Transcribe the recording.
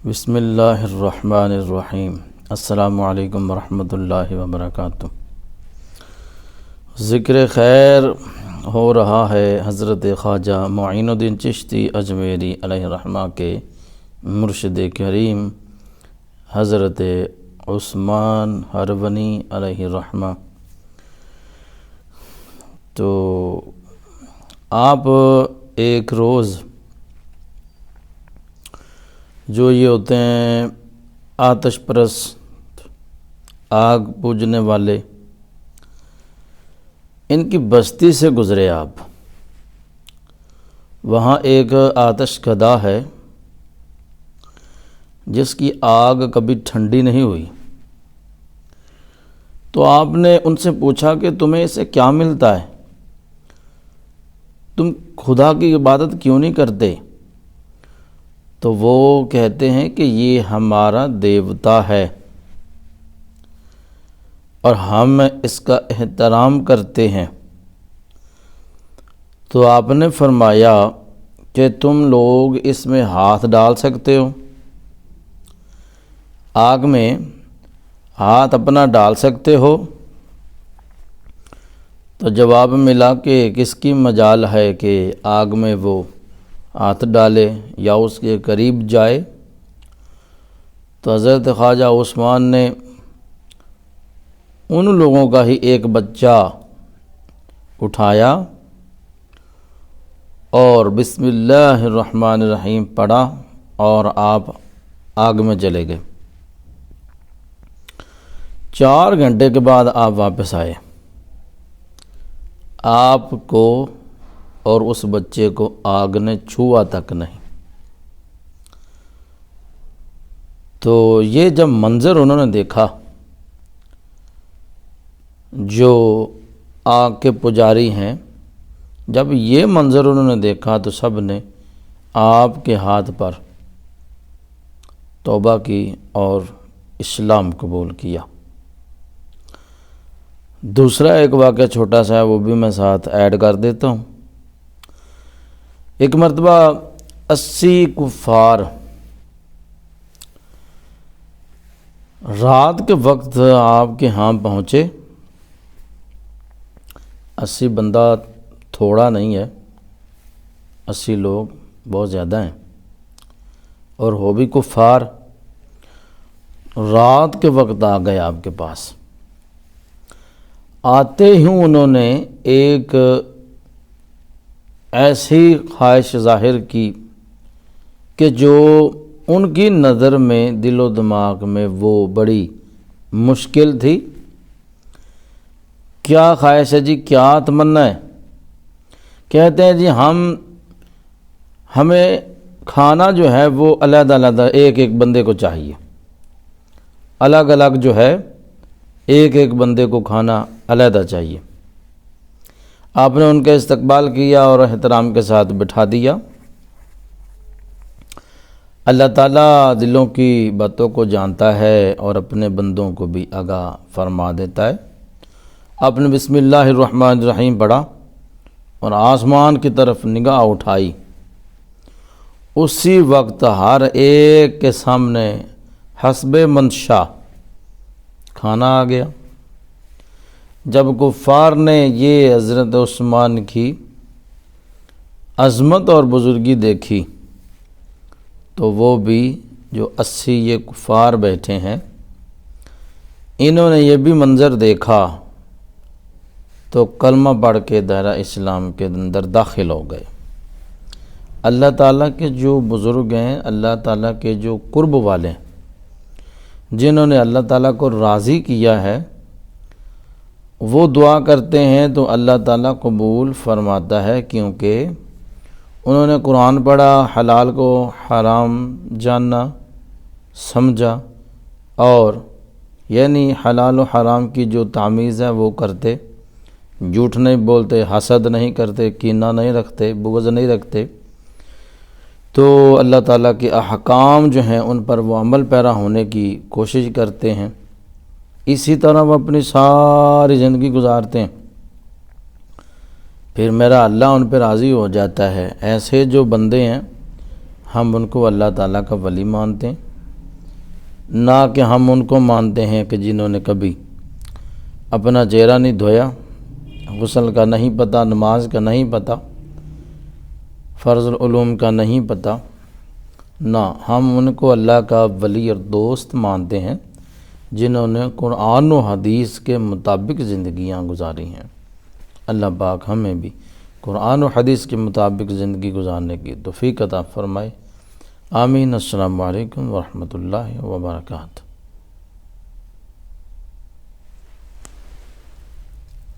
بسم اللہ الرحمن الرحیم۔ السلام علیکم ورحمۃ اللہ وبرکاتہ۔ ذکر خیر ہو رہا ہے حضرت خواجہ معین الدین چشتی اجمیری علیہ الرحمہ کے مرشد کریم حضرت عثمان ہرونی علیہ الرحمہ۔ تو آپ ایک روز جو یہ ہوتے ہیں آتش پرست، آگ پوجنے والے، ان کی بستی سے گزرے آپ۔ وہاں ایک آتش کدہ ہے جس کی آگ کبھی ٹھنڈی نہیں ہوئی۔ تو آپ نے ان سے پوچھا کہ تمہیں اسے کیا ملتا ہے، تم خدا کی عبادت کیوں نہیں کرتے؟ تو وہ کہتے ہیں کہ یہ ہمارا دیوتا ہے اور ہم اس کا احترام کرتے ہیں۔ تو آپ نے فرمایا کہ تم لوگ اس میں ہاتھ ڈال سکتے ہو، آگ میں ہاتھ اپنا ڈال سکتے ہو؟ تو جواب ملا کہ کس کی مجال ہے کہ آگ میں وہ ہاتھ ڈالے یا اس کے قریب جائے؟ تو حضرت خواجہ عثمان نے ان لوگوں کا ہی ایک بچہ اٹھایا اور بسم اللہ الرحمن الرحیم پڑھا اور آپ آگ میں چلے گئے۔ 4 گھنٹے کے بعد آپ واپس آئے۔ آپ کو اور اس بچے کو آگ نے چھوا تک نہیں۔ تو یہ جب منظر انہوں نے دیکھا، جو آگ کے پجاری ہیں، جب یہ منظر انہوں نے دیکھا تو سب نے آپ کے ہاتھ پر توبہ کی اور اسلام قبول کیا۔ دوسرا ایک واقعہ چھوٹا سا ہے، وہ بھی میں ساتھ ایڈ کر دیتا ہوں۔ ایک مرتبہ 80 کفار رات کے وقت آپ کے ہاں پہنچے۔ 80 بندہ تھوڑا نہیں ہے، 80 لوگ بہت زیادہ ہیں، اور وہ بھی کفار رات کے وقت آ گئے آپ کے پاس۔ آتے ہی انہوں نے ایک ایسی خواہش ظاہر کی کہ جو ان کی نظر میں دل و دماغ میں وہ بڑی مشکل تھی۔ کیا خواہش ہے جی، کیا تمنا ہے؟ کہتے ہیں جی ہمیں کھانا جو ہے وہ علیحدہ علیحدہ ایک ایک بندے کو چاہیے، الگ الگ جو ہے ایک ایک بندے کو کھانا علیحدہ چاہیے۔ آپ نے ان کا استقبال کیا اور احترام کے ساتھ بٹھا دیا۔ اللہ تعالیٰ دلوں کی باتوں کو جانتا ہے اور اپنے بندوں کو بھی آگاہ فرما دیتا ہے۔ آپ نے بسم اللہ الرحمن الرحیم پڑھا اور آسمان کی طرف نگاہ اٹھائی۔ اسی وقت ہر ایک کے سامنے حسب منشا کھانا آ گیا۔ جب کفار نے یہ حضرت عثمان کی عظمت اور بزرگی دیکھی تو وہ بھی جو 80 یہ کفار بیٹھے ہیں، انہوں نے یہ بھی منظر دیکھا تو کلمہ پڑھ کے دائرہ اسلام کے اندر داخل ہو گئے۔ اللہ تعالیٰ کے جو بزرگ ہیں، اللہ تعالیٰ کے جو قرب والے ہیں، جنہوں نے اللہ تعالیٰ کو راضی کیا ہے، وہ دعا کرتے ہیں تو اللہ تعالیٰ قبول فرماتا ہے، کیونکہ انہوں نے قرآن پڑھا، حلال کو حرام جاننا سمجھا، اور یعنی حلال و حرام کی جو تمیز ہے وہ کرتے، جھوٹ نہیں بولتے، حسد نہیں کرتے، کینہ نہیں رکھتے، بغض نہیں رکھتے۔ تو اللہ تعالیٰ کے احکام جو ہیں ان پر وہ عمل پیرا ہونے کی کوشش کرتے ہیں۔ اسی طرح وہ اپنی ساری زندگی گزارتے ہیں، پھر میرا اللہ ان پہ راضی ہو جاتا ہے۔ ایسے جو بندے ہیں ہم ان کو اللہ تعالیٰ کا ولی مانتے ہیں۔ نہ کہ ہم ان کو مانتے ہیں کہ جنہوں نے کبھی اپنا چہرہ نہیں دھویا، غسل کا نہیں پتہ، نماز کا نہیں پتہ، فرض العلوم کا نہیں پتہ، نہ ہم ان کو اللہ کا ولی اور دوست مانتے ہیں جنہوں نے قرآن و حدیث کے مطابق زندگیاں گزاری ہیں۔ اللہ پاک ہمیں بھی قرآن و حدیث کے مطابق زندگی گزارنے کی توفیق عطا فرمائے۔ آمین۔ السلام علیکم ورحمۃ اللہ وبرکاتہ۔